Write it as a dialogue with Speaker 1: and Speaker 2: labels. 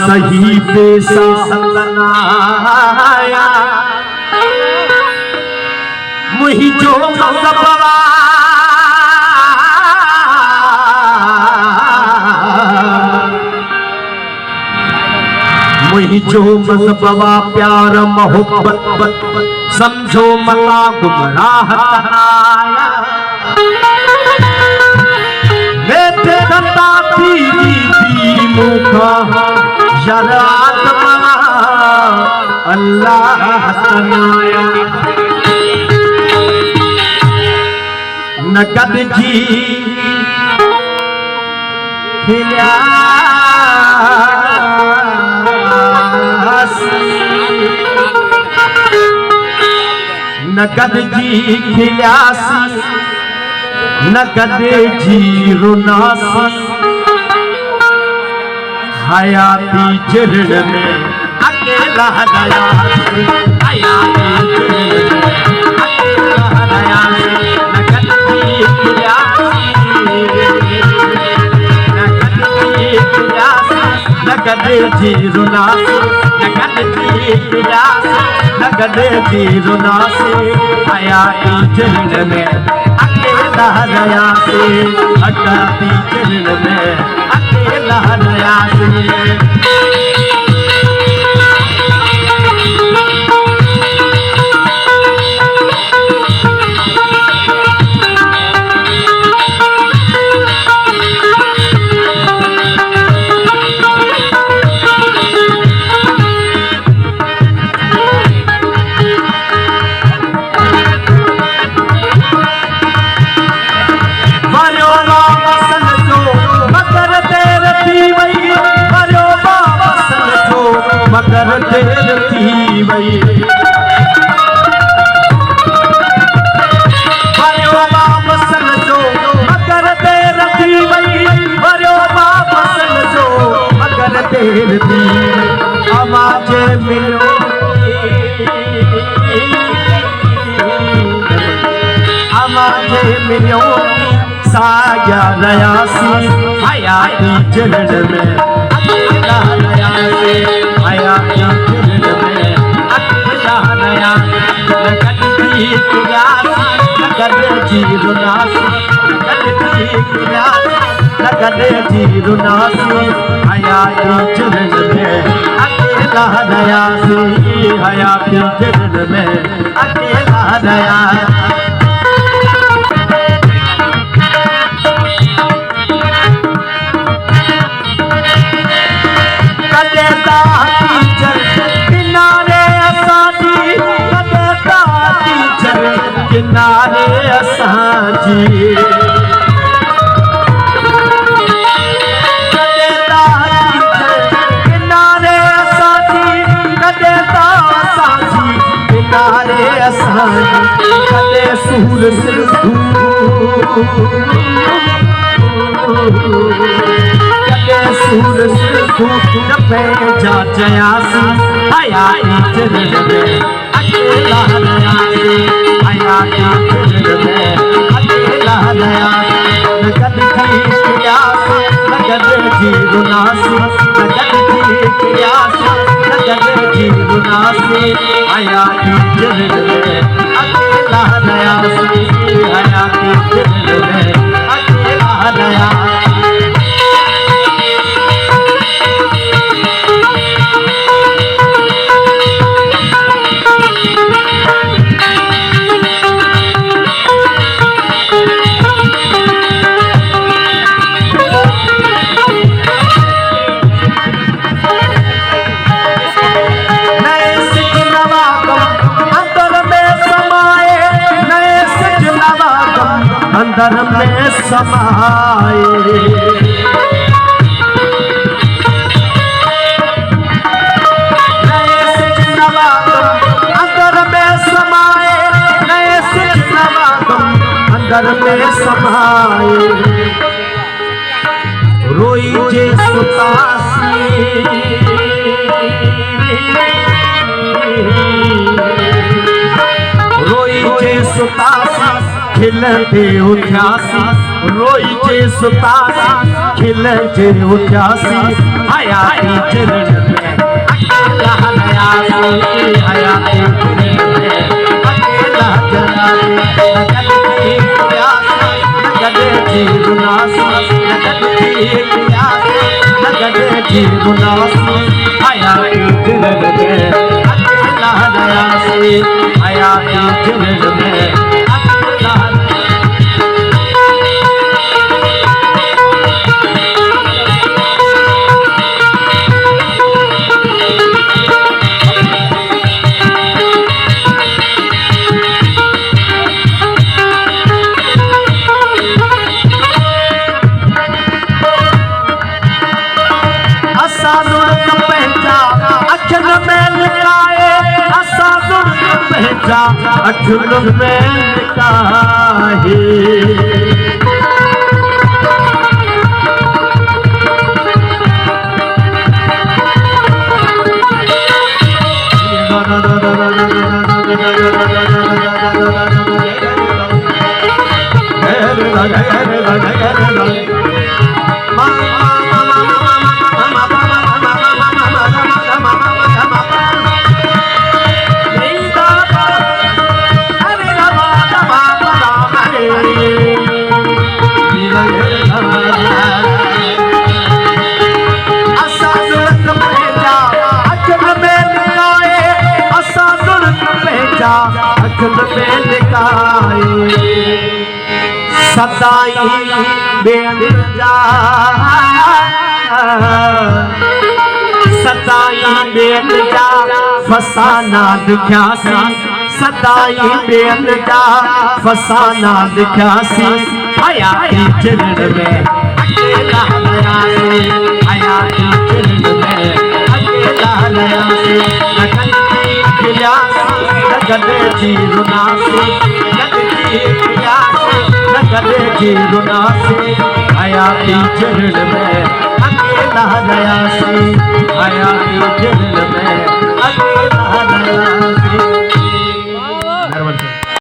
Speaker 1: सही पेशा सतनाया मुही जो मज़बवा मुही जो मज़बवा प्यार मोहब्बत समझो मता गुमराह तनाया बेटे धंधा दीदी मुखा शरात मना अल्लाह तनाया नकद जी खिला नकद जी खिलासी नकद जी रुनासी हयाती जिरण में अकेला दयासी हयाती जिरण में अकेला दयासी नकद जी खिलासी नकद जी खिलासी नकद जी रुनासी नकद जी खिलासी नगद जी रुनासी हयाती जिरण में अकेला दयासी हयाती जिरण में अकेला दयासी मगर देर थी वही वरो वापसन जो मगर देर थी वही वरो वापसन जो मगर देर थी आवाज मिलो आवाज मिलो साया रयासी हयाती जिरण में अकेला दयासी हयाती जिरण में अकेला दयासी नकद जी खिलासी नकद जी रुनासी नकद जी खिलासी नकद जी रुनासी हयाती जिरण में अकेला दयासी हयाती जिरण में अकेला दयासी किनारे असांजी किनारे असांजी कदे असांजी किनारे असांजी कदे सूर सिंधू कदे सूर सिंधू जपे जा जयासी हयाती जिरण में अकेला दयासी हयाती जिरण में अकेला दयासी नकद जी खिलासी नकद जी रुनासी नकद जी खिलासी नकद जी रुनासी हयाती जिरण में अकेला दयासी हयाती जिरण में अकेला दयासी अंदर में समाए नए सिजनवागम अंदर में समाए नए सिजनवागम अंदर में समाए रोई जे सुतासी रोई जे सुतासी खिलते उठ्यासी रोई जे सुतासी खिल जे उठ्यासी हयाती चरण में अकेला हयासी हयाती चरण में अकेला जनासी नगद की प्यासी नगद की गुनासी नगद की प्यासी नगद की गुनासी हयाती चरण में अकेला हयासी हयाती चरण में अकेला अखिल में काहे सदाई बेन जा सदाई बेन जा फसाना दिखासी सदाई बेन जा फसाना दिखासी हयाती चरण में अकेला हयासी हयाती चरण में अकेला हयासी नगद की खिलासी नगद की रुनासी नगद की प्यासी नगद की रुनासी हयाती चरण में अकेला हयासी हयाती चरण में अकेला हयासी।